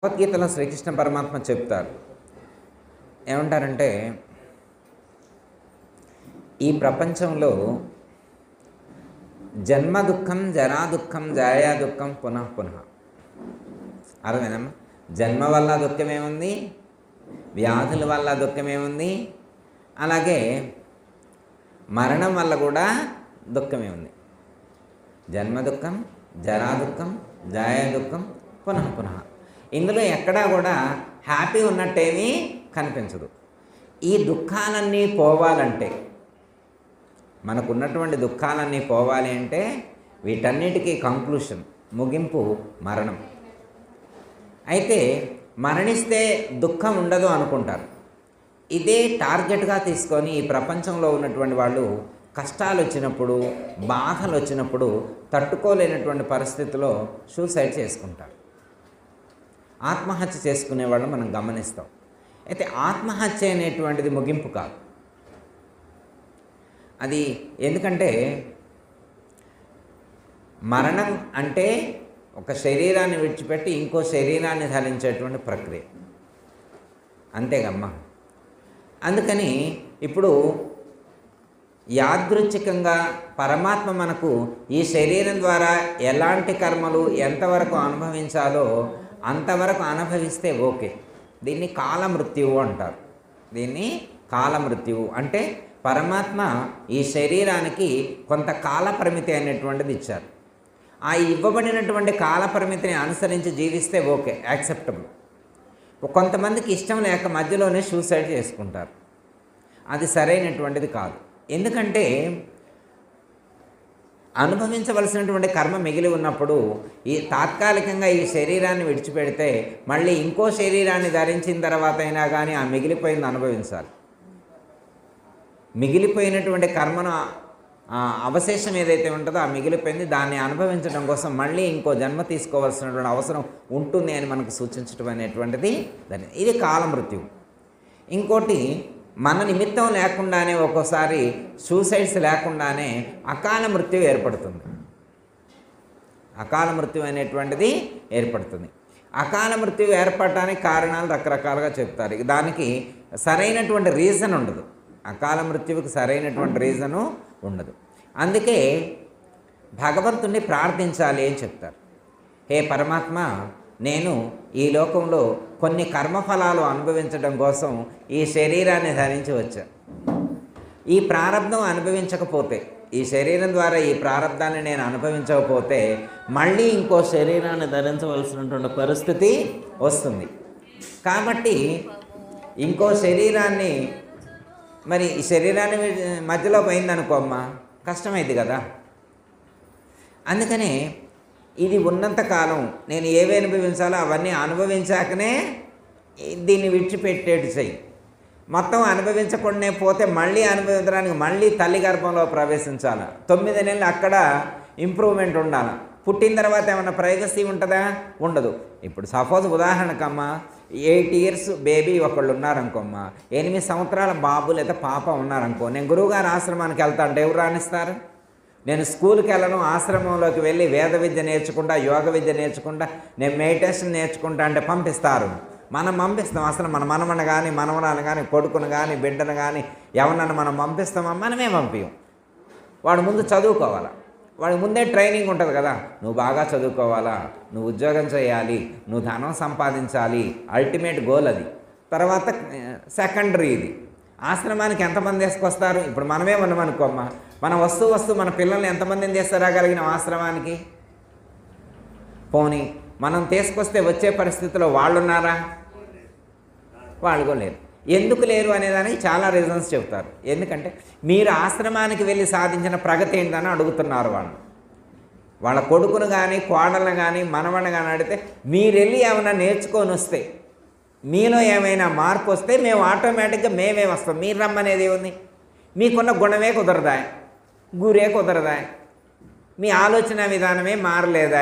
భగవద్గీతలో శ్రీకృష్ణ పరమాత్మ చెప్తారు. ఏమంటారంటే, ఈ ప్రపంచంలో జన్మ దుఃఖం, జరా దుఃఖం, జాయా దుఃఖం పునః పునః. అర్థమేనమ్మా? జన్మ వల్ల దుఃఖమేముంది, వ్యాధుల వల్ల దుఃఖమేముంది, అలాగే మరణం వల్ల కూడా దుఃఖమే ఉంది. జన్మ దుఃఖం, జరా దుఃఖం, జాయా దుఃఖం పునః పునః. ఇందులో ఎక్కడా కూడా హ్యాపీ ఉన్నట్టేమీ కనిపించదు. ఈ దుఃఖాలన్నీ పోవాలంటే, మనకున్నటువంటి దుఃఖాలన్నీ పోవాలి అంటే వీటన్నిటికీ కంక్లూషన్, ముగింపు మరణం. అయితే మరణిస్తే దుఃఖం ఉండదు అనుకుంటారు. ఇదే టార్గెట్గా తీసుకొని ఈ ప్రపంచంలో ఉన్నటువంటి వాళ్ళు కష్టాలు వచ్చినప్పుడు, బాధలు వచ్చినప్పుడు తట్టుకోలేనటువంటి పరిస్థితిలో సూసైడ్ చేసుకుంటారు. ఆత్మహత్య చేసుకునే వాళ్ళు మనం గమనిస్తాం. అయితే ఆత్మహత్య అనేటువంటిది ముగింపు కాదు. అది ఎందుకంటే మరణం అంటే ఒక శరీరాన్ని విడిచిపెట్టి ఇంకో శరీరాన్ని ధరించేటువంటి ప్రక్రియ, అంతేగమ్మా. అందుకని ఇప్పుడు యాదృచ్ఛికంగా పరమాత్మ మనకు ఈ శరీరం ద్వారా ఎలాంటి కర్మలు ఎంతవరకు అనుభవించాలో అంతవరకు అనుభవిస్తే ఓకే. దీన్ని కాలమృత్యువు అంటారు. దీన్ని కాలమృత్యువు అంటే పరమాత్మ ఈ శరీరానికి కొంత కాల పరిమితి అనేటువంటిది ఇచ్చారు. ఆ ఇవ్వబడినటువంటి కాల పరిమితిని అనుసరించి జీవిస్తే ఓకే, యాక్సెప్టబుల్. కొంతమందికి ఇష్టం లేక మధ్యలోనే సూసైడ్ చేసుకుంటారు. అది సరైనటువంటిది కాదు. ఎందుకంటే అనుభవించవలసినటువంటి కర్మ మిగిలి ఉన్నప్పుడు ఈ తాత్కాలికంగా ఈ శరీరాన్ని విడిచిపెడితే మళ్ళీ ఇంకో శరీరాన్ని ధరించిన తర్వాత అయినా కానీ ఆ మిగిలిపోయింది అనుభవించాలి. మిగిలిపోయినటువంటి కర్మను అవశేషం ఏదైతే ఉంటుందో ఆ మిగిలిపోయింది దాన్ని అనుభవించడం కోసం మళ్ళీ ఇంకో జన్మ తీసుకోవాల్సినటువంటి అవసరం ఉంటుంది అని మనకు సూచించడం అనేటువంటిది ఇది కాలమృత్యువు. ఇంకోటి, మన నిమిత్తం లేకుండానే ఒక్కోసారి సూసైడ్స్ లేకుండానే అకాల మృత్యు ఏర్పడుతుంది. అకాల మృత్యు అనేటువంటిది ఏర్పడుతుంది. అకాల మృత్యు ఏర్పడటానికి కారణాలు రకరకాలుగా చెప్తారు. దానికి సరైనటువంటి రీజన్ ఉండదు. అకాల మృత్యువుకి సరైనటువంటి రీజను ఉండదు. అందుకే భగవంతుణ్ణి ప్రార్థించాలి అని చెప్తారు. హే పరమాత్మ, నేను ఈ లోకంలో కొన్ని కర్మఫలాలు అనుభవించడం కోసం ఈ శరీరాన్ని ధరించి వచ్చాను. ఈ ప్రారంధం అనుభవించకపోతే, ఈ శరీరం ద్వారా ఈ ప్రారంధాన్ని నేను అనుభవించకపోతే మళ్ళీ ఇంకో శరీరాన్ని ధరించవలసినటువంటి పరిస్థితి వస్తుంది. కాబట్టి ఇంకో శరీరాన్ని, మరి ఈ శరీరాన్ని మధ్యలో పోయిందనుకోమ్మా, కష్టమైంది కదా. అందుకనే ఇది ఉన్నంతకాలం నేను ఏవి అనుభవించాలో అవన్నీ అనుభవించాకనే దీన్ని విడిచిపెట్టేట్టు చెయ్యి. మొత్తం అనుభవించకుండానే పోతే మళ్ళీ అనుభవించడానికి మళ్ళీ తల్లి గర్భంలో ప్రవేశించాలి. 9 నెలలు అక్కడ ఇంప్రూవ్మెంట్ ఉండాలి. పుట్టిన తర్వాత ఏమన్నా ప్రైవసీ ఉంటుందా? ఉండదు. ఇప్పుడు సపోజ్ ఉదాహరణకమ్మా 8 ఇయర్స్ బేబీ ఒకళ్ళు ఉన్నారనుకోమ్మా, 8 సంవత్సరాల బాబు లేదా పాప ఉన్నారనుకో, నేను గురువుగారు ఆశ్రమానికి వెళ్తా అంటే ఎవరు రాణిస్తారు? నేను స్కూల్కి వెళ్ళను, ఆశ్రమంలోకి వెళ్ళి వేద విద్య నేర్చుకుంటా, యోగ విద్య నేర్చుకుంటా, నేను మెడిటేషన్ నేర్చుకుంటా అంటే పంపిస్తారు. మనం పంపిస్తాం. అసలు మన మనవని కానీ, మనవరాలు కానీ, కొడుకును కానీ, బిడ్డను కానీ ఎవరన్నా మనం పంపిస్తామా? మనమే పంపించం. వాడు ముందు చదువుకోవాలా, వాడి ముందే ట్రైనింగ్ ఉంటుంది కదా. నువ్వు బాగా చదువుకోవాలా, నువ్వు ఉద్యోగం చేయాలి, నువ్వు ధనం సంపాదించాలి, అల్టిమేట్ గోల్ అది. తర్వాత సెకండరీ ఇది. ఆశ్రమానికి ఎంతమంది తీసుకొస్తారు? ఇప్పుడు మనమే ఉన్నామనుకోమ్మా, మనం వస్తూ మన పిల్లల్ని ఎంతమందిని తీసుకురాగలిగినాం ఆశ్రమానికి? పోనీ మనం తీసుకొస్తే వచ్చే పరిస్థితిలో వాళ్ళు ఉన్నారా? వాళ్ళు కూడా లేరు. ఎందుకు లేరు అనేదానికి చాలా రీజన్స్ చెప్తారు. ఎందుకంటే మీరు ఆశ్రమానికి వెళ్ళి సాధించిన ప్రగతి ఏంటని అడుగుతున్నారు వాళ్ళు. వాళ్ళ కొడుకును కానీ, కోడలను కానీ, మనవని కానీ అడిగితే మీరు వెళ్ళి ఏమైనా నేర్చుకొని వస్తే, మీలో ఏమైనా మార్పు వస్తే మేము ఆటోమేటిక్గా మేమే వస్తాం. మీరు రమ్మనేది ఏముంది? మీకున్న గుణమే కుదరదా, గురే కుదరదా, మీ ఆలోచన విధానమే మారలేదా,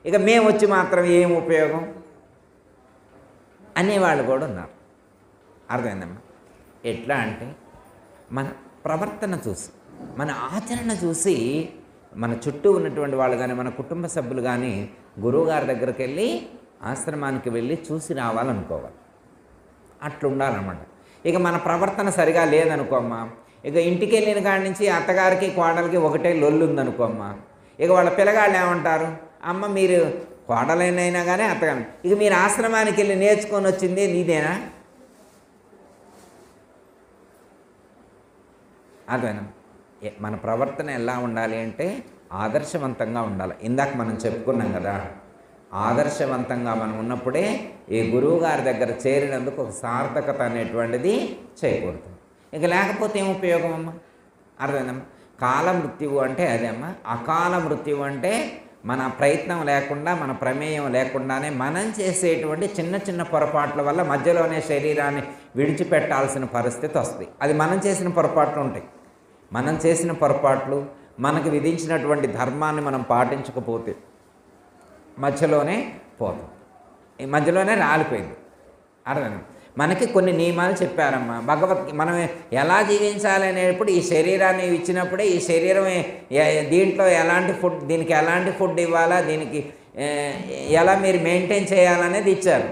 ఇక మేము వచ్చి మాత్రం ఏం ఉపయోగం అనేవాళ్ళు కూడా ఉన్నారు. అర్థమైందమ్మా? ఎట్లా అంటే మన ప్రవర్తన చూసి, మన ఆచరణ చూసి మన చుట్టూ ఉన్నటువంటి వాళ్ళు కానీ, మన కుటుంబ సభ్యులు కానీ గురువుగారి దగ్గరికి వెళ్ళి ఆశ్రమానికి వెళ్ళి చూసి రావాలనుకోవాలి. అట్లా ఉండాలన్నమాట. ఇక మన ప్రవర్తన సరిగా లేదనుకోమ్మా, ఇక ఇంటికి వెళ్ళిన కాడి నుంచి అత్తగారికి కోడలికి ఒకటే లొల్లు ఉందనుకోమ్మా, ఇక వాళ్ళ పిల్లగాళ్ళు ఏమంటారు, అమ్మ మీరు కోడలైనా కానీ అత్తగారు, ఇక మీరు ఆశ్రమానికి వెళ్ళి నేర్చుకొని వచ్చింది నీదేనా? అదేనా? మన ప్రవర్తన ఎలా ఉండాలి అంటే ఆదర్శవంతంగా ఉండాలి. ఇందాక మనం చెప్పుకున్నాం కదా, ఆదర్శవంతంగా మనం ఉన్నప్పుడే ఈ గురువు గారి దగ్గర చేరినందుకు ఒక సార్థకత అనేటువంటిది చేయకూడుతుంది. ఇక లేకపోతే ఏం ఉపయోగం అమ్మా? అర్థమైందమ్మా? కాల మృత్యువు అంటే అదే అమ్మా. అకాల మృత్యువు అంటే మన ప్రయత్నం లేకుండా, మన ప్రమేయం లేకుండానే మనం చేసేటువంటి చిన్న చిన్న పొరపాట్ల వల్ల మధ్యలోనే శరీరాన్ని విడిచిపెట్టాల్సిన పరిస్థితి వస్తుంది. అది మనం చేసిన పొరపాట్లు ఉంటాయి. మనం చేసిన పొరపాట్లు, మనకు విధించినటువంటి ధర్మాన్ని మనం పాటించకపోతే మధ్యలోనే పోతుంది, ఈ మధ్యలోనే రాలిపోయింది. అర్థం. మనకి కొన్ని నియమాలు చెప్పారమ్మా మనం ఎలా జీవించాలి అనేటప్పుడు ఈ శరీరాన్ని ఇచ్చినప్పుడే ఈ శరీరం దీంట్లో ఎలాంటి ఫుడ్, దీనికి ఎలాంటి ఫుడ్ ఇవ్వాలా, దీనికి ఎలా మీరు మెయింటైన్ చేయాలనేది ఇచ్చారు.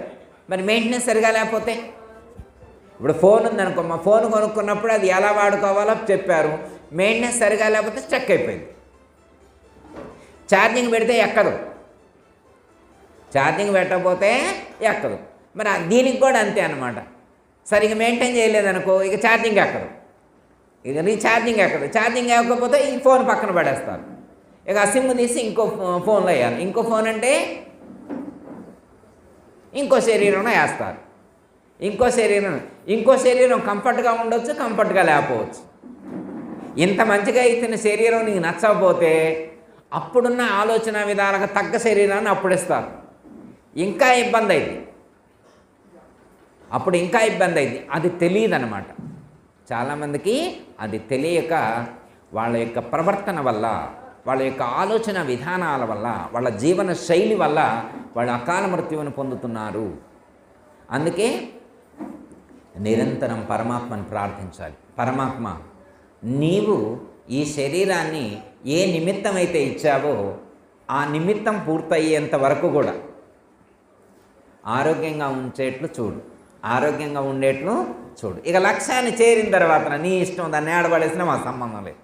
మరి మెయింటెనెన్స్ సరిగా లేకపోతే, ఇప్పుడు ఫోన్ ఉందనుకోమ్మా, ఫోన్ కొనుక్కున్నప్పుడు అది ఎలా వాడుకోవాలో చెప్పారు, మెయింటెనెన్స్ సరిగా లేకపోతే స్టక్ అయిపోయింది. ఛార్జింగ్ పెడితే ఎక్కదు, ఛార్జింగ్ పెట్టకపోతే ఎక్కదు. మరి దీనికి కూడా అంతే అన్నమాట. సరిగ్గా మెయింటైన్ చేయలేదనుకో, ఇక ఛార్జింగ్ ఎక్కదు, ఇక రీఛార్జింగ్ ఎక్కదు. ఛార్జింగ్ ఎక్కకపోతే ఈ ఫోన్ పక్కన పడేస్తారు. ఇక ఆ సిమ్ తీసి ఇంకో ఫోన్లో వేయాలి. ఇంకో ఫోన్ అంటే ఇంకో శరీరంలో వేస్తారు. ఇంకో శరీరం కంఫర్ట్గా ఉండొచ్చు, కంఫర్ట్గా లేకపోవచ్చు. ఇంత మంచిగా ఇచ్చిన శరీరం నీకు నచ్చకపోతే అప్పుడున్న ఆలోచన విధాలకు తగ్గ శరీరాన్ని అప్పుడు ఇస్తారు. ఇంకా ఇబ్బంది అయింది, అప్పుడు ఇంకా ఇబ్బంది అయింది. అది తెలియదు అన్నమాట. చాలామందికి అది తెలియక వాళ్ళ యొక్క ప్రవర్తన వల్ల, వాళ్ళ యొక్క ఆలోచన విధానాల వల్ల, వాళ్ళ జీవన శైలి వల్ల వాళ్ళు అకాల మృత్యువును పొందుతున్నారు. అందుకే నిరంతరం పరమాత్మను ప్రార్థించాలి. పరమాత్మ, నీవు ఈ శరీరాన్ని ఏ నిమిత్తమైతే ఇచ్చావో ఆ నిమిత్తం పూర్తయ్యేంత వరకు కూడా ఆరోగ్యంగా ఉంచేట్లు చూడు, ఆరోగ్యంగా ఉండేట్లు చూడు. ఇక లక్ష్యాన్ని చేరిన తర్వాత నీ ఇష్టం, దాన్ని ఆడబడేసినా మా సంబంధం లేదు.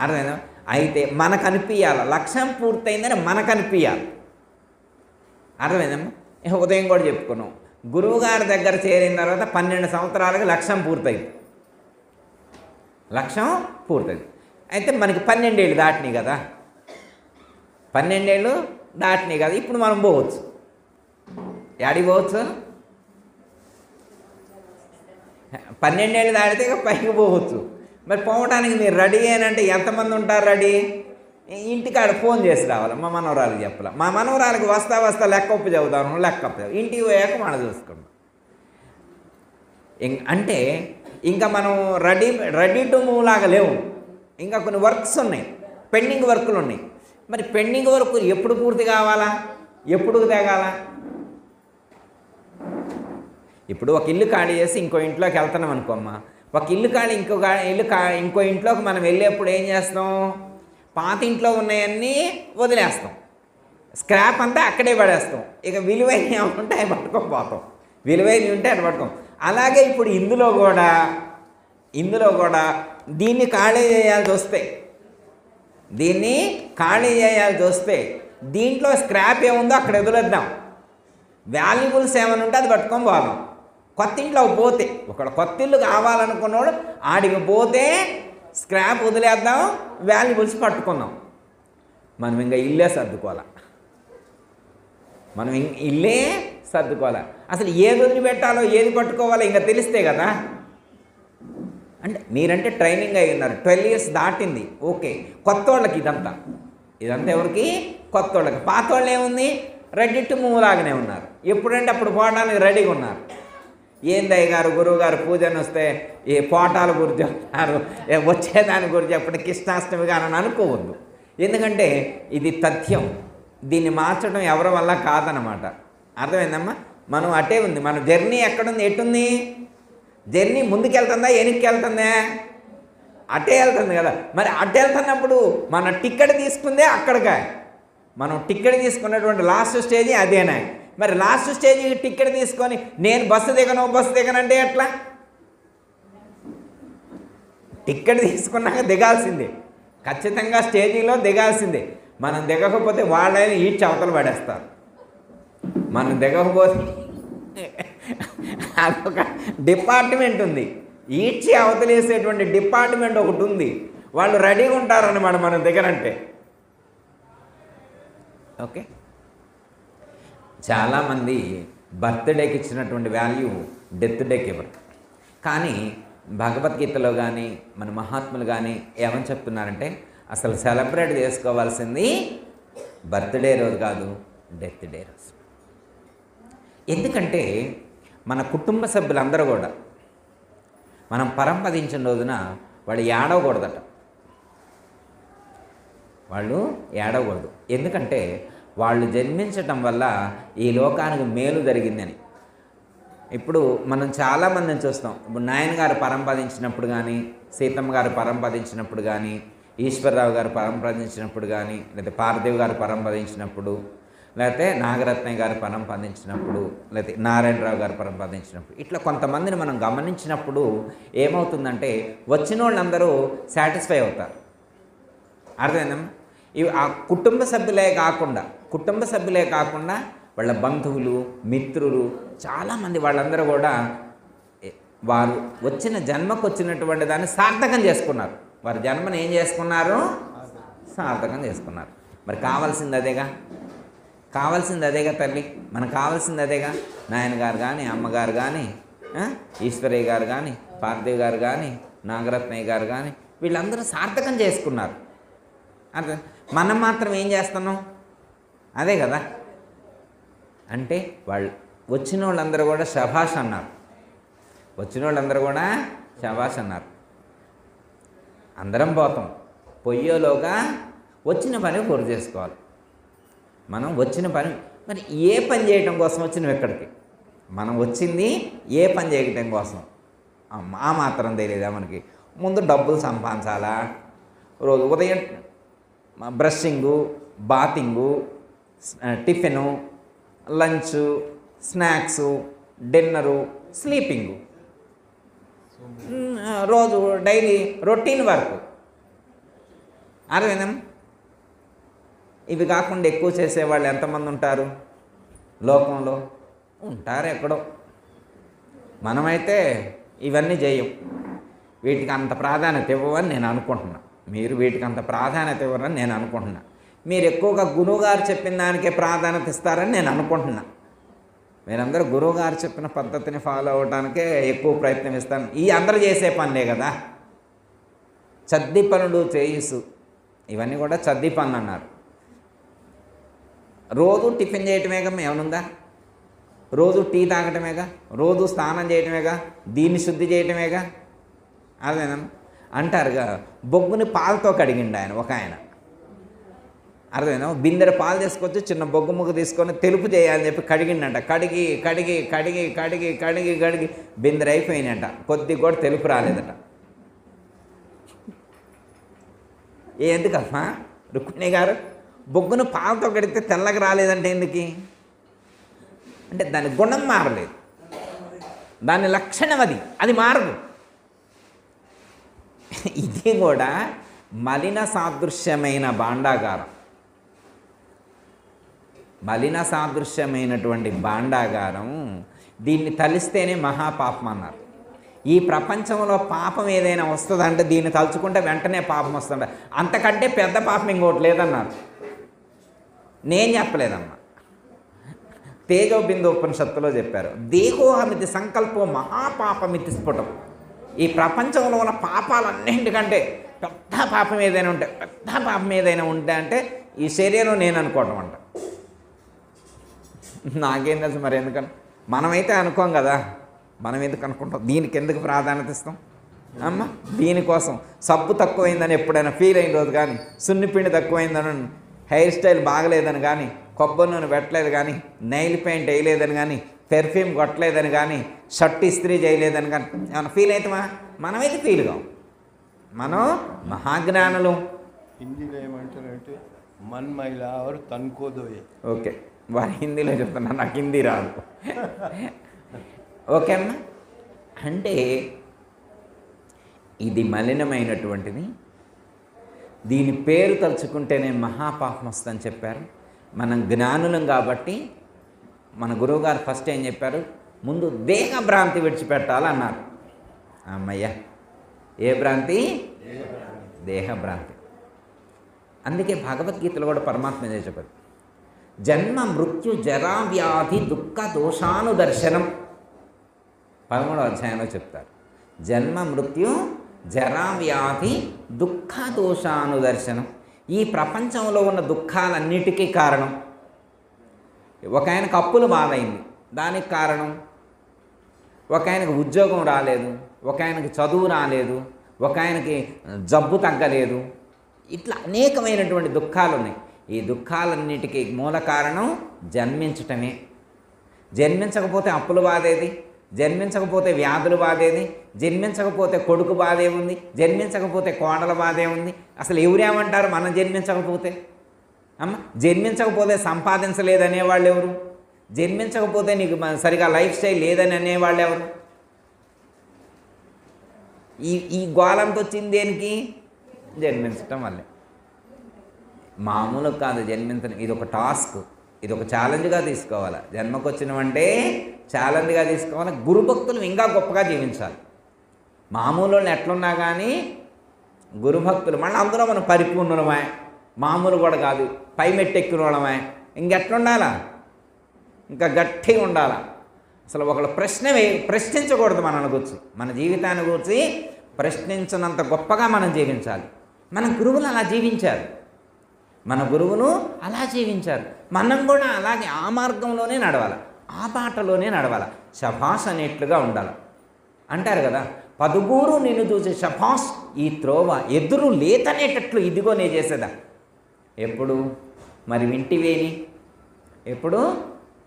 అర్థమైందా? అయితే మనకు అనిపించాలి, లక్ష్యం పూర్తయిందని మనకు అనిపించాలి. అర్థమైందమ్మా? ఉదయం కూడా చెప్పుకున్నాం, గురువుగారి దగ్గర చేరిన తర్వాత 12 సంవత్సరాలకు లక్ష్యం పూర్తయింది. లక్ష్యం పూర్తయింది. అయితే మనకి 12 ఏళ్ళు దాటినాయి కదా, 12 ఏళ్ళు దాటినాయి కదా, ఇప్పుడు మనం పోవచ్చు. యాడికి పోవచ్చు? 12 ఏళ్ళు దాటితే ఇక పైకి పోవచ్చు. మరి పోవడానికి మీరు రెడీ అనంటే ఎంతమంది ఉంటారు రెడీ? ఇంటికాడ ఫోన్ చేసి రావాలి. మా మనవరాలకు చెప్పాలి, మా మనవరాలకు వస్తా లెక్కప్పు చదువుతాను, లెక్కప్పు ఇంటికి పోయాక మనం చూసుకుంటాం. అంటే ఇంకా మనం రెడీ టు మూవ్ లాగా లేవు. ఇంకా కొన్ని వర్క్స్ ఉన్నాయి, పెండింగ్ వర్కులు ఉన్నాయి. మరి పెండింగ్ వర్క్ ఎప్పుడు పూర్తి కావాలా, ఎప్పుడు తెగాల? ఇప్పుడు ఒక ఇల్లు ఖాళీ చేసి ఇంకో ఇంట్లోకి వెళ్తున్నాం అనుకోమ్మా, ఒక ఇల్లు ఖాళీ ఇంకో ఇంట్లోకి మనం వెళ్ళేప్పుడు ఏం చేస్తాం? పాత ఇంట్లో ఉన్నాయన్నీ వదిలేస్తాం, స్క్రాప్ అంతా అక్కడే పడేస్తాం. ఇక విలువైనవి ఉంటే అవి పట్టుకోకపోతాం, విలువైనవి ఉంటే అటు పట్టుకోం. అలాగే ఇప్పుడు ఇందులో కూడా దీన్ని ఖాళీ చేయాల్సి వస్తే దీంట్లో స్క్రాప్ ఏముందో అక్కడ వదిలేద్దాం, వాల్యుబుల్స్ ఏమైనా ఉంటే అది పట్టుకొని పోదాం. కొత్త ఇంట్లో పోతే, ఒకడు కొత్త ఇల్లు కావాలనుకున్నాడు, ఆడికి పోతే స్క్రాప్ వదిలేద్దాం, వాల్యుబుల్స్ పట్టుకుందాం. మనం ఇంకా ఇల్లే సర్దుకోవాలి, అసలు ఏది వదిలిపెట్టాలో ఏది పట్టుకోవాలో ఇంకా తెలిస్తే కదా. అంటే మీరంటే ట్రైనింగ్ అయి ఉన్నారు, 12 years దాటింది, ఓకే. కొత్త వాళ్ళకి ఇదంతా ఎవరికి? కొత్త వాళ్ళకి. పాత వాళ్ళు ఏముంది? రెడీ టు మూవ్ లాగానే ఉన్నారు. ఎప్పుడంటే అప్పుడు పోవడానికి రెడీగా ఉన్నారు. ఏందయ్య గారు గురువు గారు పూజను వస్తే ఈ పోటాల గురించి చెప్తారు, వచ్చేదాని గురించి చెప్పడం కృష్ణాష్టమి కానీ అనుకోవద్దు. ఎందుకంటే ఇది తథ్యం, దీన్ని మార్చడం ఎవరి వల్ల కాదనమాట. అర్థమైందమ్మా? మనం అటే ఉంది, మన జర్నీ ఎక్కడుంది, ఎటుంది జర్నీ? ముందుకెళ్తుందా, వెనక్కి వెళ్తుందా? అటే వెళ్తుంది కదా. మరి అటే వెళ్తున్నప్పుడు మన టికెట్ తీసుకుందే అక్కడికా, మనం టికెట్ తీసుకున్నటువంటి లాస్ట్ స్టేజ్ అదేనా? మరి లాస్ట్ స్టేజ్కి టికెట్ తీసుకొని నేను బస్సు దిగనంటే ఎట్లా? టికెట్ తీసుకున్నాక దిగాల్సిందే, ఖచ్చితంగా స్టేజీలో దిగాల్సిందే. మనం దిగకపోతే వాళ్ళైనా ఈడ్చి అవతల పడేస్తారు. మనం దిగకపోతే అదొక డిపార్ట్మెంట్ ఉంది, ఈడ్చి అవతలేసేటువంటి డిపార్ట్మెంట్ ఒకటి ఉంది. వాళ్ళు రెడీగా ఉంటారన్నమాట మనం దిగనంటే. ఓకే, చాలామంది బర్త్డేకి ఇచ్చినటువంటి వాల్యూ డెత్ డేకి ఇవ్వరు. కానీ భగవద్గీతలో కానీ మన మహాత్ములు కానీ ఏమని చెప్తున్నారంటే అసలు సెలబ్రేట్ చేసుకోవాల్సింది బర్త్డే రోజు కాదు, డెత్ డే రోజు. ఎందుకంటే మన కుటుంబ సభ్యులందరూ కూడా మనం పరంపదించిన రోజున వాళ్ళు ఏడవకూడదట. వాళ్ళు ఏడవకూడదు. ఎందుకంటే వాళ్ళు జన్మించటం వల్ల ఈ లోకానికి మేలు జరిగిందని. ఇప్పుడు మనం చాలామందిని చూస్తాం. ఇప్పుడు నాయన గారు పరంపదించినప్పుడు కానీ, సీతమ్మ గారు పరంపదించినప్పుడు కానీ, ఈశ్వరరావు గారు పరంపదించినప్పుడు కానీ, లేకపోతే పార్థివ్ గారు పరంపదించినప్పుడు, లేకపోతే నాగరత్నయ్య గారు పరంపదించినప్పుడు, లేకపోతే నారాయణరావు గారు పరంపదించినప్పుడు, ఇట్లా కొంతమందిని మనం గమనించినప్పుడు ఏమవుతుందంటే వచ్చిన వాళ్ళందరూ సాటిస్ఫై అవుతారు. అర్థమైందమ్మా? ఇవి ఆ కుటుంబ సభ్యులే కాకుండా వాళ్ళ బంధువులు, మిత్రులు, చాలామంది వాళ్ళందరూ కూడా వారు వచ్చిన జన్మకు వచ్చినటువంటి దాన్ని సార్థకం చేసుకున్నారు. వారి జన్మను ఏం చేసుకున్నారు? సార్థకం చేసుకున్నారు. మరి కావాల్సింది అదేగా తల్లి, మనకు కావాల్సింది అదేగా. నాయనగారు కానీ, అమ్మగారు కానీ, ఈశ్వరయ్య గారు కానీ, పార్థివ్ గారు కానీ, నాగరత్నయ్య గారు కానీ, వీళ్ళందరూ సార్థకం చేసుకున్నారు. అదే మనం మాత్రం ఏం చేస్తున్నాం? అదే కదా. అంటే వాళ్ళు వచ్చిన వాళ్ళందరూ కూడా శభాష్ అన్నారు. అందరం పోతాం, పొయ్యేలోగా వచ్చిన పని పూర్తి చేసుకోవాలి. మనం వచ్చిన పని, మరి ఏ పని చేయటం కోసం వచ్చినాం ఇక్కడికి? మనం వచ్చింది ఏ పని చేయటం కోసం? ఆ మాత్రం తెలియదా మనకి? ముందు డబ్బులు సంపాదించాలా? రోజు ఉదయం brushing, bathing, tiffin, lunch, snacks, dinner, sleeping, రోజు డైలీ రొటీన్ వర్క్. అర్థమైందా? ఇవి కాకుండా ఎక్కువ చేసేవాళ్ళు ఎంతమంది ఉంటారు లోకంలో? ఉంటారు ఎక్కడో. మనమైతే ఇవన్నీ చేయం. వీటికి అంత ప్రాధాన్యత ఇవ్వవని నేను అనుకుంటున్నా. మీరు వీటికి అంత ప్రాధాన్యత ఇవ్వరని నేను అనుకుంటున్నా. మీరు ఎక్కువగా గురువుగారు చెప్పిన దానికే ప్రాధాన్యత ఇస్తారని నేను అనుకుంటున్నా. మీరందరూ గురువుగారు చెప్పిన పద్ధతిని ఫాలో అవ్వడానికే ఎక్కువ ప్రయత్నం ఇస్తాను. ఈ అందరూ చేసే పనులే కదా. చద్ది పనులు చేయిసు, ఇవన్నీ కూడా చద్ది పనులు అన్నారు. రోజు టిఫిన్ చేయటమేగా ఏమనుందా? రోజు టీ తాగటమేగా, రోజు స్నానం చేయటమేగా, దీన్ని శుద్ధి చేయటమేగా. అదేనా అంటారుగా, బొగ్గుని పాలతో కడిగిండు ఆయన ఒక ఆయన. అర్థమైనా? బిందెడు పాలు తీసుకొచ్చి చిన్న బొగ్గు ముగ్గు తీసుకొని తెలుపు చేయాలని చెప్పి కడిగిండంట. కడిగి కడిగి కడిగి కడిగి కడిగి కడిగి బిందెడు అయిపోయినంట. కొద్దిగా కూడా తెలుపు రాలేదట. ఎందుకమ్మా రుక్మిణి గారు? బొగ్గును పాలతో కడిగితే తెల్లగా రాలేదంటే ఎందుకు? అంటే దాని గుణం మారలేదు, దాని లక్షణం అది మారదు. ఇది కూడా మలిన సాదృశ్యమైన భాండాగారం. మలిన సాదృశ్యమైనటువంటి భాండాగారం, దీన్ని తలిస్తేనే మహాపాపం అన్నారు. ఈ ప్రపంచంలో పాపం ఏదైనా వస్తుందంటే దీన్ని తలుచుకుంటే వెంటనే పాపం వస్తుంట. అంతకంటే పెద్ద పాపం ఇంకోటి లేదన్నారు. నేను చెప్పలేదమ్మా, తేజోబిందు ఉపనిషత్తులో చెప్పారు. దేహోహమితి సంకల్పో మహాపాపమితి స్ఫుటం. ఈ ప్రపంచంలో ఉన్న పాపాలన్నింటికంటే పెద్ద పాపం ఏదైనా ఉంటే అంటే ఈ శరీరం నేను అనుకోవటం అంట. నాకేం తెలుసు మరి ఎందుకని? మనమైతే అనుకోం కదా. మనం ఎందుకు అనుకుంటాం? దీనికి ఎందుకు ప్రాధాన్యత ఇస్తాం అమ్మ? దీనికోసం సబ్బు తక్కువైందని ఎప్పుడైనా ఫీల్ అయిన రోజు కానీ, సున్నిపిండి తక్కువైందని, హెయిర్ స్టైల్ బాగలేదని కానీ, కొబ్బరి నూనె పెట్టలేదు కానీ, నెయిల్ పెయింట్ వేయలేదని కానీ, పెర్ఫ్యూమ్ కొట్టలేదని కానీ, షర్ట్ ఇస్త్రీ చేయలేదని కానీ ఏమైనా ఫీల్ అవుతామా? మనమైతే ఫీల్ కావు. మనం మహాజ్ఞానులు. హిందీలో ఏమంటారంటే मन मैला और तन को धोए. ఓకే, వారి హిందీలో చెప్తున్నా, నాకు హిందీ రాదు. ఓకే అమ్మా. అంటే ఇది మలినమైనటువంటిది, దీని పేరు తలుచుకుంటేనే మహాపాపం వస్తుందని చెప్పారు. మనం జ్ఞానులం కాబట్టి మన గురువుగారు ఫస్ట్ ఏం చెప్పారు, ముందు దేహ భ్రాంతి విడిచిపెట్టాలన్నారు. అమ్మయ్య, ఏ భ్రాంతి? దేహ భ్రాంతి. అందుకే భగవద్గీతలో కూడా పరమాత్మ ఇదే చెప్పారు, జన్మ మృత్యు జరా వ్యాధి దుఃఖ దోషానుదర్శనం. 13వ అధ్యాయంలో చెప్తారు, జన్మ మృత్యు జరా వ్యాధి దుఃఖ దోషానుదర్శనం. ఈ ప్రపంచంలో ఉన్న దుఃఖాలన్నిటికీ కారణం, ఒక ఆయనకు అప్పులు బాధైంది, దానికి కారణం ఒక ఆయనకు ఉద్యోగం రాలేదు, ఒక ఆయనకి చదువు రాలేదు, ఒక ఆయనకి జబ్బు తగ్గలేదు, ఇట్లా అనేకమైనటువంటి దుఃఖాలు ఉన్నాయి. ఈ దుఃఖాలన్నిటికీ మూల కారణం జన్మించటమే. జన్మించకపోతే అప్పులు బాధేది, జన్మించకపోతే వ్యాధులు బాధేది, జన్మించకపోతే కొడుకు బాధే ఉంది, జన్మించకపోతే కోడల బాధే ఉంది. అసలు ఎవరేమంటారు మనం జన్మించకపోతే? అమ్మ, జన్మించకపోతే సంపాదించలేదనేవాళ్ళు ఎవరు? జన్మించకపోతే నీకు సరిగా లైఫ్ స్టైల్ లేదని అనేవాళ్ళు ఎవరు? ఈ గోలంతో వచ్చింది దేనికి? జన్మించటం వల్లే. మామూలు కాదు జన్మించడం, ఇది ఒక టాస్క్, ఇది ఒక ఛాలెంజ్గా తీసుకోవాలి. జన్మకు వచ్చినవంటే ఛాలెంజ్గా తీసుకోవాలి. గురుభక్తులు ఇంకా గొప్పగా జీవించాలి. మామూలు వాళ్ళు ఎట్లున్నా కానీ గురుభక్తులు మళ్ళీ అందులో మనం పరిపూర్ణమే, మామూలు కూడా కాదు, పై మెట్టెక్కిన వాళ్ళమే. ఇంకెట్లుండాలా? ఇంకా గట్టిగా ఉండాలా. అసలు ఒకళ్ళు ప్రశ్నించకూడదు మనల్ని గురించి, మన జీవితాన్ని గురించి ప్రశ్నించినంత గొప్పగా మనం జీవించాలి. మన గురువులు అలా జీవించారు, మన గురువులు అలా జీవించారు. మనం కూడా అలాగే ఆ మార్గంలోనే నడవాలి, ఆ బాటలోనే నడవాలి. శభాష్ అనేట్లుగా ఉండాలి. అంటారు కదా, పదుగూరు నిన్ను చూసే శభాష్ ఈ త్రోవ ఎదురు లేతనేటట్లు ఇదిగో నే చేసేదా. ఎప్పుడు మరి వింటివేని? ఎప్పుడు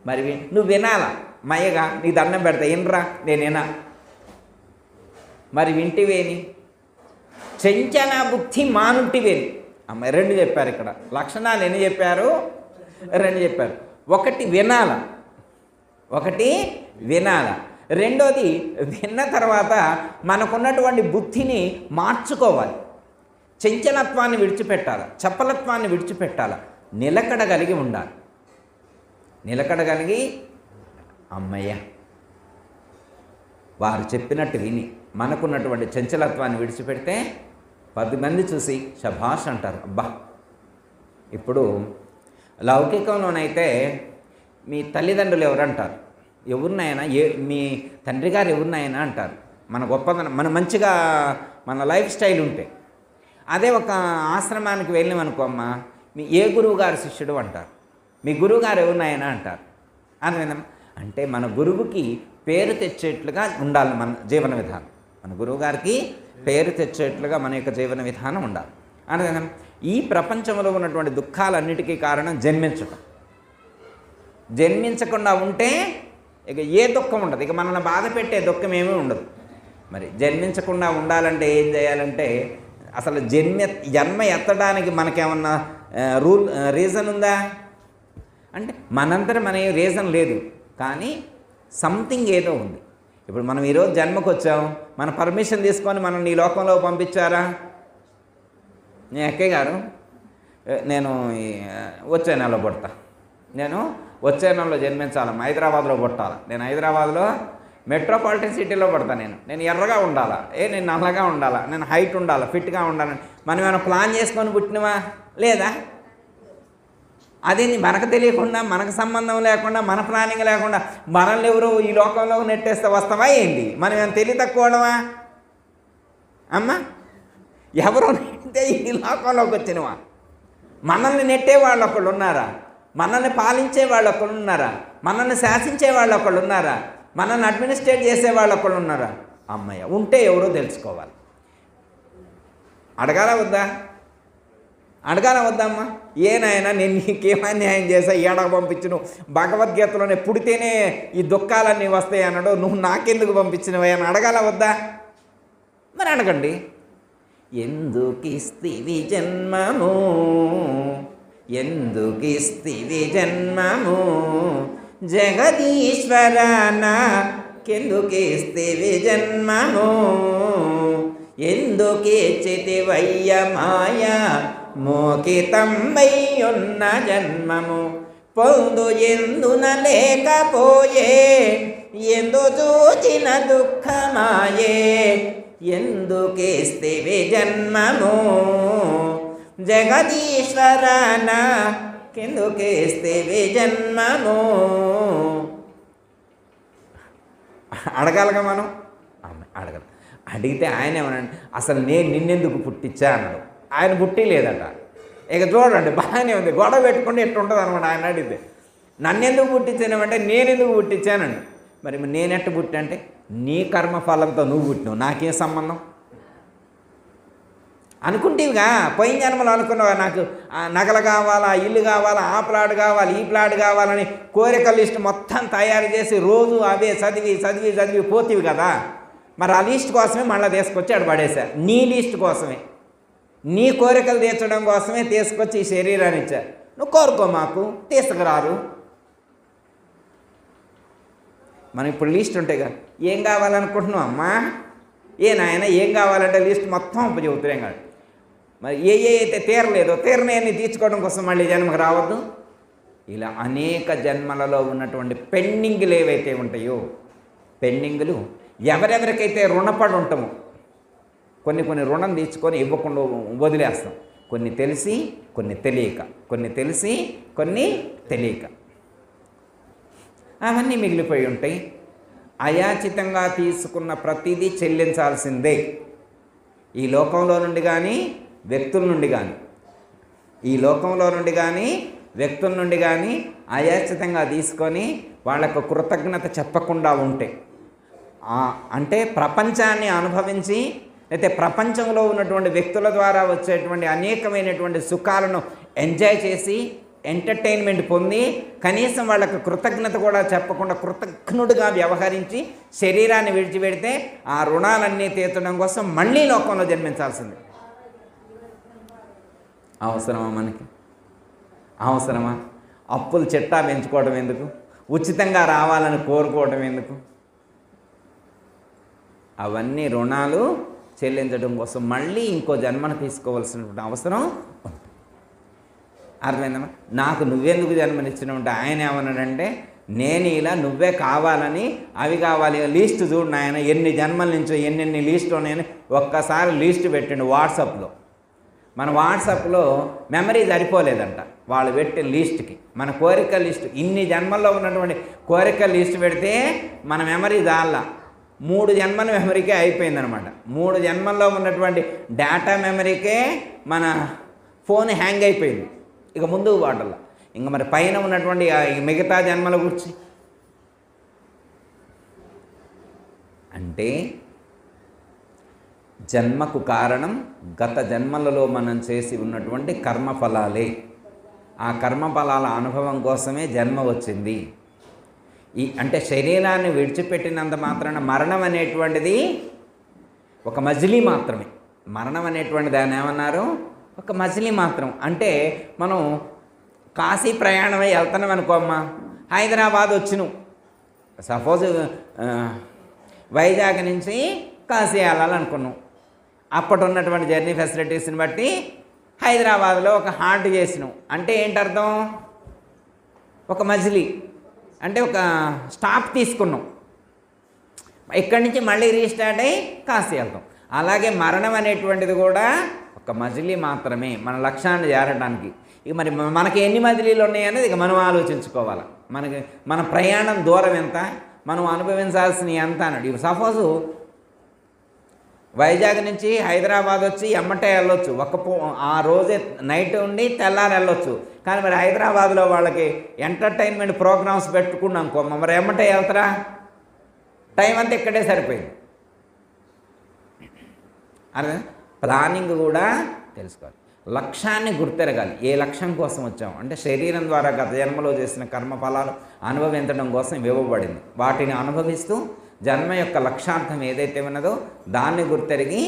మరి నువ్వు వినాలా? మయ్యగా నీ దండం పెడతా, ఇన్రా నేనేనా? మరి వింటివేని? చెంచన బుద్ధి మానుంటివేని. అమ్మ, 2 చెప్పారు ఇక్కడ. లక్షణాలు ఎన్ని చెప్పారు? 2 చెప్పారు. ఒకటి వినాల, ఒకటి వినాల. రెండోది విన్న తర్వాత మనకున్నటువంటి బుద్ధిని మార్చుకోవాలి. చంచలత్వాన్ని విడిచిపెట్టాలి, చపలత్వాన్ని విడిచిపెట్టాలి, నిలకడ కలిగి ఉండాలి. నిలకడ కలిగి అమ్మయ్య వారు చెప్పినట్టు విని మనకున్నటువంటి చంచలత్వాన్ని విడిచిపెడితే 10 మంది చూసి శభాష్ అంటారు. అబ్బా, ఇప్పుడు లౌకికంలోనైతే మీ తల్లిదండ్రులు ఎవరంటారు? ఎవరినైనా మీ తండ్రి గారు ఎవరినైనా అంటారు. మన గొప్పదనం, మన మంచిగా మన లైఫ్ స్టైల్ ఉంటే. అదే ఒక ఆశ్రమానికి వెళ్ళామనుకో, అమ్మ మీ ఏ గురువు గారు శిష్యుడు అంటారు, మీ గురువు గారు ఎవరినైనా అంటారు. అంటే మన గురువుకి పేరు తెచ్చేట్లుగా ఉండాలి మన జీవన విధానం. మన గురువుగారికి పేరు తెచ్చేట్లుగా మన యొక్క జీవన విధానం ఉండాలి. అంటే ఈ ప్రపంచంలో ఉన్నటువంటి దుఃఖాలన్నిటికీ కారణం జన్మించటం. జన్మించకుండా ఉంటే ఇక ఏ దుఃఖం ఉండదు, ఇక మనల్ని బాధ పెట్టే దుఃఖం ఏమీ ఉండదు. మరి జన్మించకుండా ఉండాలంటే ఏం చేయాలంటే, అసలు జన్మ ఎత్తడానికి మనకేమన్నా రీజన్ ఉందా అంటే మనంతట మన రీజన్ లేదు, కానీ సంథింగ్ ఏదో ఉంది. ఇప్పుడు మనం ఈరోజు జన్మకు వచ్చాం, మన పర్మిషన్ తీసుకొని మనం ఈ లోకంలో పంపించారా? నేను అక్కయ్య గారు నేను వచ్చే నెలలో పుడతా, నేను వచ్చే నెలలో జన్మించాలమ్మా, హైదరాబాద్లో పుట్టాలి, నేను హైదరాబాద్లో మెట్రోపాలిటన్ సిటీలో పడతా, నేను ఎర్రగా ఉండాలా, నేను నల్లగా ఉండాలా, నేను హైట్ ఉండాలా, ఫిట్గా ఉండాలని మనం ఏమైనా ప్లాన్ చేసుకొని పుట్టినవా? లేదా? అదేంది మనకు తెలియకుండా, మనకు సంబంధం లేకుండా, మన ప్లానింగ్ లేకుండా మనల్ని ఎవరు ఈ లోకంలో నెట్టేస్తే వస్తావా ఏంటి? మనం ఏమైనా తెలివి తక్కువడమా అమ్మ? ఎవరో నెట్టే ఈ లోకంలోకి వచ్చినవా? మనల్ని నెట్టే వాళ్ళు ఒకళ్ళు ఉన్నారా? మనల్ని పాలించే వాళ్ళు ఒకళ్ళు ఉన్నారా? మనల్ని శాసించే వాళ్ళు ఒకళ్ళు ఉన్నారా? మనల్ని అడ్మినిస్ట్రేట్ చేసే వాళ్ళు ఒకళ్ళు ఉన్నారా? అమ్మయ్య, ఉంటే ఎవరో తెలుసుకోవాలి. అడగాల వద్దా? అడగాల వద్దమ్మా? ఏనాయనా నేను నీకేమైనా న్యాయం చేసా, ఏడకు పంపించను, భగవద్గీతలోనే పుడితేనే ఈ దుఃఖాలన్నీ వస్తాయి అన్నాడు, నువ్వు నాకెందుకు పంపించినవా అని అడగాల వద్దా? మరి అడగండి. ఎందుకిస్తివి జన్మము, ఎందుకిస్తివి జన్మము జగదీశ్వర నాకెందుకిస్తివి జన్మము ఎందుకిచ్చితివయ్య మాయ మోకితంబయ్యున్న జన్మము పొందు ఎందున లేకపోయే ఎందు చూచిన దుఃఖమాయే ఎందుకిస్తివి జన్మము జగదీశ్వర నాకెందుకిస్తివి జన్మము. అడగాలిగా మనం, అడగాలి. అడిగితే ఆయన ఏమన్నాడు, అసలు నేను నిన్నెందుకు పుట్టించా అన్నాడు. ఆయన పుట్టి లేదట. ఇక చూడండి బాగానే ఉంది, గొడవ పెట్టుకుంటే ఎట్టు ఉంటుంది అనమాట. ఆయన అడిగితే నన్నెందుకు పుట్టించానంటే నేనెందుకు పుట్టించానండి. మరి నేనెట్టు పుట్టా అంటే నీ కర్మఫలంతో నువ్వు పుట్టినావు, నాకేం సంబంధం అనుకుంటేవిగా. పోయిన జన్మలో అనుకున్నావా నాకు నగలు కావాలా, ఇల్లు కావాలా, ఆ ప్లాట్ కావాలి, ఈ ప్లాట్ కావాలని కోరిక లిస్ట్ మొత్తం తయారు చేసి రోజు అవే చదివి చదివి చదివి పోతివి కదా. మరి ఆ లిస్ట్ కోసమే మళ్ళీ తీసుకొచ్చి అక్కడ పడేశా. నీ లిస్ట్ కోసమే, నీ కోరికలు తీర్చడం కోసమే తీసుకొచ్చి ఈ శరీరాన్ని ఇచ్చా. నువ్వు కోరుకో, మాకు తీసుకురారు. మనం ఇప్పుడు లిస్ట్ ఉంటాయి కదా, ఏం కావాలనుకుంటున్నావు అమ్మా, ఏ నాయన ఏం కావాలంటే లిస్ట్ మొత్తం చెబుతున్నాం కదా. మరి ఏ అయితే తీరలేదో తీరనేని తీర్చుకోవడం కోసం మళ్ళీ జన్మకు రావద్దు. ఇలా అనేక జన్మలలో ఉన్నటువంటి పెండింగ్లు ఏవైతే ఉంటాయో, పెండింగులు ఎవరెవరికైతే రుణపడి ఉంటామో, కొన్ని రుణం తీర్చుకొని ఇవ్వకుండా వదిలేస్తాం. కొన్ని తెలిసి, కొన్ని తెలియక, కొన్ని తెలిసి, కొన్ని తెలియక, అవన్నీ మిగిలిపోయి ఉంటాయి. అయాచితంగా తీసుకున్న ప్రతిదీ చెల్లించాల్సిందే. ఈ లోకంలో నుండి కానీ వ్యక్తుల నుండి కానీ, ఈ లోకంలో నుండి కానీ వ్యక్తుల నుండి కానీ అయాచితంగా తీసుకొని వాళ్ళకు కృతజ్ఞత చెప్పకుండా ఉంటే, అంటే ప్రపంచాన్ని అనుభవించి అయితే ప్రపంచంలో ఉన్నటువంటి వ్యక్తుల ద్వారా వచ్చేటువంటి అనేకమైనటువంటి సుఖాలను ఎంజాయ్ చేసి ఎంటర్టైన్మెంట్ పొంది కనీసం వాళ్ళకు కృతజ్ఞత కూడా చెప్పకుండా కృతజ్ఞుడిగా వ్యవహరించి శరీరాన్ని విడిచిపెడితే ఆ రుణాలన్నీ తీర్చడం కోసం మళ్ళీ లోకంలో జన్మించాల్సిందే. అవసరమా మనకి? అవసరమా? అప్పులు చిట్టా పెంచుకోవడం ఎందుకు? ఉచితంగా రావాలని కోరుకోవడం ఎందుకు? అవన్నీ రుణాలు చెల్లించడం కోసం మళ్ళీ ఇంకో జన్మను తీసుకోవాల్సినటువంటి అవసరం ఉంది. అర్థమైందమ్మా? నాకు నువ్వెందుకు జన్మనిచ్చినట్టు ఆయన ఏమన్నాడంటే, నేను ఇలా నువ్వే కావాలని అవి కావాలి లీస్ట్ చూడు ఆయన ఎన్ని జన్మల నుంచో ఎన్నెన్ని లీస్టు ఉన్నాయని ఒక్కసారి లీస్ట్ పెట్టండి వాట్సాప్లో. మన వాట్సాప్లో మెమరీ సరిపోలేదంట వాళ్ళు పెట్టిన లీస్ట్కి. మన కోరిక లిస్ట్ ఇన్ని జన్మల్లో ఉన్నటువంటి కోరిక లిస్ట్ పెడితే మన మెమరీ దాల్లా 3 జన్మల మెమరీకే అయిపోయిందనమాట. 3 జన్మల్లో ఉన్నటువంటి డేటా మెమరీకే మన ఫోన్ హ్యాంగ్ అయిపోయింది. ఇక ముందుకు వాటల్లా ఇంకా మరి పైన ఉన్నటువంటి మిగతా జన్మల గురించి అంటే జన్మకు కారణం గత జన్మలలో మనం చేసి ఉన్నటువంటి కర్మఫలాలే. ఆ కర్మఫలాల అనుభవం కోసమే జన్మ వచ్చింది. అంటే శరీరాన్ని విడిచిపెట్టినంత మాత్రాన మరణం అనేటువంటిది ఒక మజిలీ మాత్రమే. మరణం అనేటువంటి దాన్ని ఏమన్నారు? ఒక మజిలీ మాత్రం. అంటే మనం కాశీ ప్రయాణమై వెళ్తున్నాం అనుకోమ్మా, హైదరాబాద్ వచ్చినాం, సపోజ్ వైజాగ్ నుంచి కాశీ వెళ్ళాలనుకున్నాం. అప్పటి ఉన్నటువంటి జర్నీ ఫెసిలిటీస్ని బట్టి హైదరాబాద్లో ఒక హాల్ట్ చేసినాం. అంటే ఏంటర్థం? ఒక మజిలీ అంటే ఒక స్టాప్ తీసుకున్నాం. ఇక్కడి నుంచి మళ్ళీ రీస్టార్ట్ అయ్యి కాశీ వెళ్తాం. అలాగే మరణం అనేటువంటిది కూడా ఒక మజిలీ మాత్రమే మన లక్ష్యాన్ని చేరడానికి. ఇక మరి మనకి ఎన్ని మజిలీలు ఉన్నాయనేది ఇక మనం ఆలోచించుకోవాలి. మన ప్రయాణం దూరం ఎంత, మనం అనుభవించాల్సిన ఎంత అన్నాడు. ఇప్పుడు సపోజు వైజాగ్ నుంచి హైదరాబాద్ వచ్చి ఎమ్మటే వెళ్ళొచ్చు, ఆ రోజే నైట్ ఉండి తెల్లారి వెళ్ళొచ్చు. కానీ మరి హైదరాబాద్లో వాళ్ళకి ఎంటర్టైన్మెంట్ ప్రోగ్రామ్స్ పెట్టుకున్నాం అనుకో, మరి ఎమ్మటే వెళ్తారా? టైం అంతా ఇక్కడే సరిపోయింది. అదే ప్లానింగ్ కూడా తెలుసుకోవాలి, లక్ష్యాన్ని గుర్తెరగాలి. ఏ లక్ష్యం కోసం వచ్చాము అంటే శరీరం ద్వారా గత జన్మలో చేసిన కర్మఫలాలు అనుభవించడం కోసం ఇవ్వబడింది. వాటిని అనుభవిస్తూ జన్మ యొక్క లక్ష్యార్థం ఏదైతే ఉన్నదో దాన్ని గుర్తెరిగి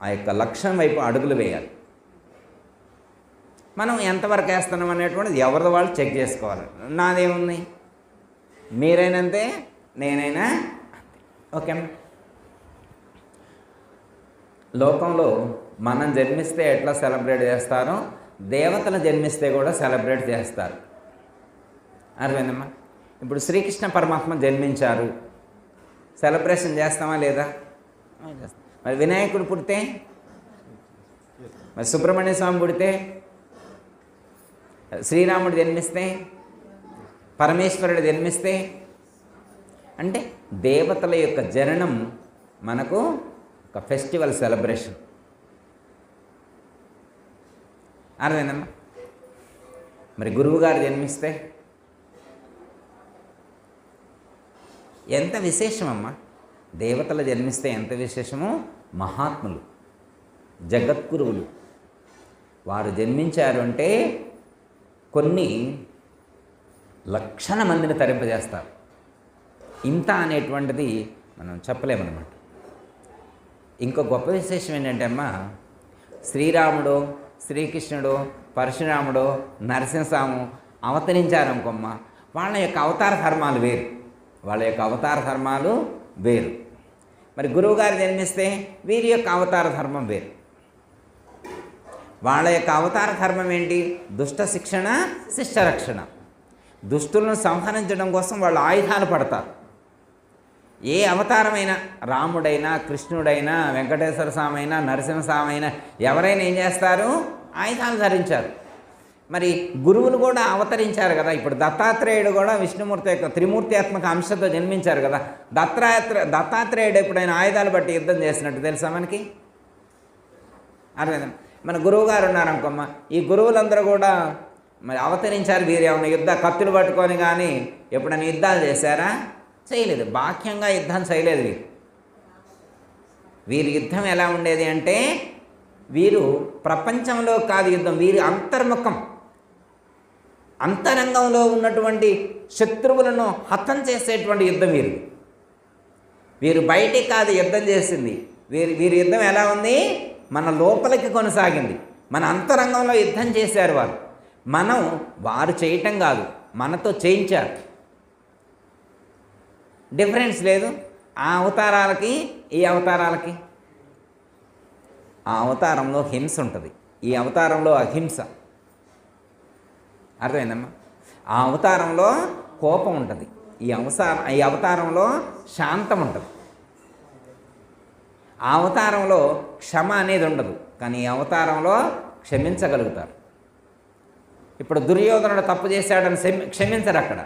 ఆ యొక్క లక్ష్యం వైపు అడుగులు వేయాలి. మనం ఎంతవరకు వేస్తున్నాం అనేటువంటిది ఎవరిది వాళ్ళు చెక్ చేసుకోవాలి. నాదేముంది, మీరైనంతే, నేనైనా అంతే. ఓకేనా? లోకంలో మనం జన్మిస్తే ఎట్లా సెలబ్రేట్ చేస్తారో దేవతలు జన్మిస్తే కూడా సెలబ్రేట్ చేస్తారు. అర్థమైందమ్మా? ఇప్పుడు శ్రీకృష్ణ పరమాత్మ జన్మించారు, సెలబ్రేషన్ చేస్తామా లేదా? మరి వినాయకుడు పుడితే, మరి సుబ్రహ్మణ్య స్వామి పుడితే, శ్రీరాముడు జన్మిస్తే, పరమేశ్వరుడు జన్మిస్తే, అంటే దేవతల యొక్క జననం మనకు ఒక ఫెస్టివల్ సెలబ్రేషన్. అర్థమైందమ్మా? మరి గురువుగారు జన్మిస్తే ఎంత విశేషమమ్మా! దేవతలు జన్మిస్తే ఎంత విశేషమో, మహాత్ములు, జగద్గురువులు వారు జన్మించారు అంటే కొన్ని లక్షల మందిని తరింపజేస్తారు. ఇంత అనేటువంటిది మనం చెప్పలేమన్నమాట. ఇంకో గొప్ప విశేషం ఏంటంటే అమ్మా, శ్రీరాముడు, శ్రీకృష్ణుడు, పరశురాముడు, నరసింహస్వామి అవతరించారనుకోమ్మ, వాళ్ళ యొక్క అవతార ధర్మాలు వేరు, వాళ్ళ యొక్క అవతార ధర్మాలు వేరు. మరి గురువుగారు జన్మిస్తే వీరి యొక్క అవతార ధర్మం వేరు. వాళ్ళ యొక్క అవతార ధర్మం ఏంటి? దుష్ట శిక్షణ, శిష్ట రక్షణ. దుష్టులను సంహరించడం కోసం వాళ్ళు ఆయుధాలు పడతారు. ఏ అవతారమైనా, రాముడైనా, కృష్ణుడైనా, వెంకటేశ్వర స్వామి అయినా, నరసింహస్వామి అయినా, ఎవరైనా ఏం చేస్తారు? ఆయుధాలు ధరించారు. మరి గురువులు కూడా అవతరించారు కదా. ఇప్పుడు దత్తాత్రేయుడు కూడా విష్ణుమూర్తి యొక్క త్రిమూర్త్యాత్మక అంశతో జన్మించారు కదా. దత్తాత్రేయుడు ఎప్పుడైనా ఆయుధాలు బట్టి యుద్ధం చేసినట్టు తెలుసా మనకి? అర్థమైందా? మన గురువుగారు ఉన్నారనుకోమ్మ, ఈ గురువులందరూ కూడా మరి అవతరించారు. వీరు ఏమైనా కత్తులు పట్టుకొని కానీ ఎప్పుడైనా యుద్ధాలు చేశారా? చేయలేదు. బాహ్యంగా యుద్ధం చేయలేదు. వీరి యుద్ధం ఎలా ఉండేది అంటే, వీరు ప్రపంచంలో కాదు యుద్ధం, వీరి అంతర్ముఖం, అంతరంగంలో ఉన్నటువంటి శత్రువులను హతం చేసేటువంటి యుద్ధం వీరు. వీరు బయటికి కాదు యుద్ధం చేసింది. వీరి యుద్ధం ఎలా ఉంది? మన లోపలికి కొనసాగింది. మన అంతరంగంలో యుద్ధం చేశారు వారు. మనం వారు చేయటం కాదు, మనతో చేయించారు. డిఫరెన్స్ లేదు ఆ అవతారాలకి ఈ అవతారాలకి. ఆ అవతారంలో హింస ఉంటుంది, ఈ అవతారంలో అహింస. అర్థమైందమ్మా? ఆ అవతారంలో కోపం ఉంటుంది, ఈ అవతారంలో శాంతం ఉంటుంది. ఆ అవతారంలో క్షమ అనేది ఉండదు, కానీ ఈ అవతారంలో క్షమించగలుగుతారు. ఇప్పుడు దుర్యోధనుడు తప్పు చేశాడని క్షమించరు అక్కడ.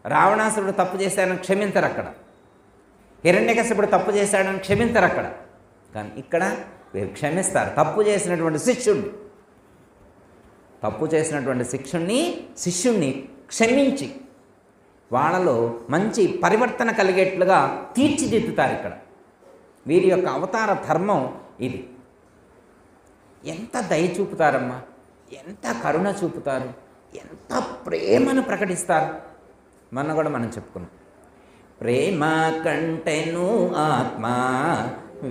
రావణాసురుడు తప్పు చేశాడని క్షమించరు అక్కడ. హిరణ్యకశిపుడు తప్పు చేశాడని క్షమించరు అక్కడ. కానీ ఇక్కడ వీరు క్షమిస్తారు. తప్పు చేసినటువంటి శిష్యుణ్ణి క్షమించి వాళ్ళలో మంచి పరివర్తన కలిగేట్లుగా తీర్చిదిద్దుతారు. ఇక్కడ వీరి యొక్క అవతార ధర్మం ఇది. ఎంత దయ చూపుతారమ్మా, ఎంత కరుణ చూపుతారు, ఎంత ప్రేమను ప్రకటిస్తారు. మొన్న కూడా మనం చెప్పుకున్నాం, ప్రేమ కంటెను ఆత్మ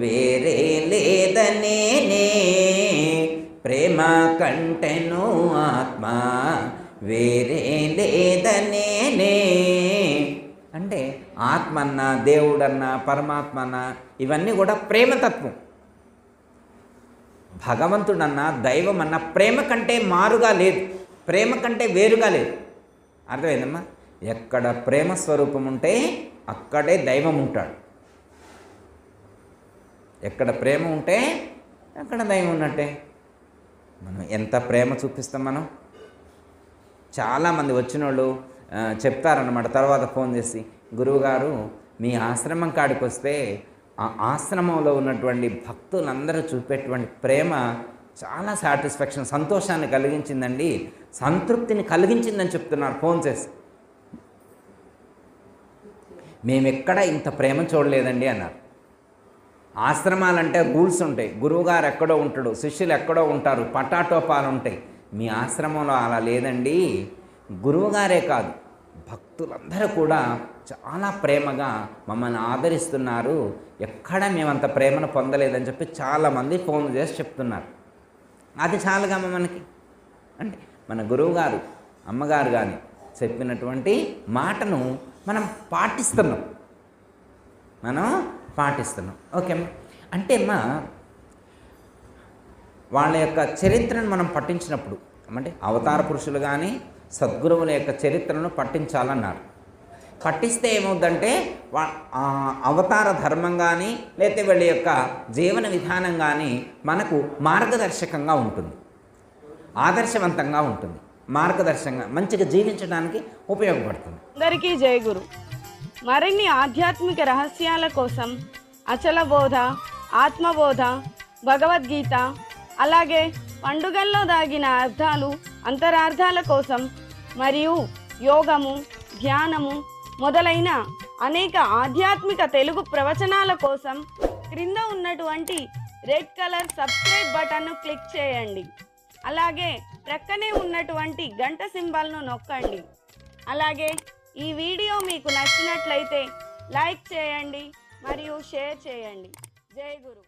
వేరే లేదనేనే, ప్రేమ కంటెను ఆత్మ వేరే లేదనేనే. అంటే ఆత్మన్నా, దేవుడన్నా, పరమాత్మన్నా ఇవన్నీ కూడా ప్రేమతత్వం. భగవంతుడన్నా, దైవమన్నా ప్రేమ కంటే మారుగా లేదు, ప్రేమ కంటే వేరుగా లేదు. అర్థమైందమ్మా? ఎక్కడ ప్రేమ స్వరూపం ఉంటే అక్కడే దైవం ఉంటాడు. ఎక్కడ ప్రేమ ఉంటే అక్కడ దైవం ఉన్నట్టే. మనం ఎంత ప్రేమ చూపిస్తాం మనం. చాలామంది వచ్చిన వాళ్ళు చెప్తారన్నమాట తర్వాత ఫోన్ చేసి, గురువుగారు మీ ఆశ్రమం కాడికి వస్తే ఆ ఆశ్రమంలో ఉన్నటువంటి భక్తులందరూ చూపేటువంటి ప్రేమ చాలా సాటిస్ఫాక్షన్, సంతోషాన్ని కలిగించిందండి, సంతృప్తిని కలిగించిందని చెప్తున్నారు ఫోన్ చేసి. మేమెక్కడ ఇంత ప్రేమ చూడలేదండి అన్నారు. ఆశ్రమాలంటే రూల్స్ ఉంటాయి, గురువుగారు ఎక్కడో ఉంటాడు, శిష్యులు ఎక్కడో ఉంటారు, పటాటోపాలు ఉంటాయి. మీ ఆశ్రమంలో అలా లేదండి. గురువుగారే కాదు, భక్తులందరూ కూడా చాలా ప్రేమగా మమ్మల్ని ఆదరిస్తున్నారు, ఎక్కడ మేమంత ప్రేమను పొందలేదని చెప్పి చాలామంది ఫోన్ చేసి చెప్తున్నారు. అది చాలుగా మనకి. అంటే మన గురువుగారు అమ్మగారు కానీ చెప్పినటువంటి మాటను మనం పాటిస్తున్నాం. ఓకే. అంటే వాళ్ళ యొక్క చరిత్రను మనం పఠించినప్పుడు, అంటే అవతార పురుషులు కానీ సద్గురువుల యొక్క చరిత్రను పఠించాలన్నారు. పఠిస్తే ఏమవుద్దంటే అవతార ధర్మం కానీ లేకపోతే వీళ్ళ యొక్క జీవన విధానం కానీ మనకు మార్గదర్శకంగా ఉంటుంది, ఆదర్శవంతంగా ఉంటుంది, మార్గదర్శకంగా మంచిగా జీవించడానికి ఉపయోగపడుతుంది. అందరికీ జై గురు. మరిన్ని ఆధ్యాత్మిక రహస్యాల కోసం అచల బోధ, ఆత్మబోధ, భగవద్గీత, అలాగే పండుగల్లో దాగిన అర్థాలు, అంతరార్థాల కోసం మరియు యోగము, ధ్యానము మొదలైన అనేక ఆధ్యాత్మిక తెలుగు ప్రవచనాల కోసం క్రింద ఉన్నటువంటి రెడ్ కలర్ సబ్స్క్రైబ్ బటన్ను క్లిక్ చేయండి. అలాగే ప్రక్కనే ఉన్నటువంటి గంట సింబల్ను నొక్కండి. అలాగే ఈ వీడియో మీకు నచ్చినట్లయితే లైక్ చేయండి మరియు షేర్ చేయండి. జై గురు.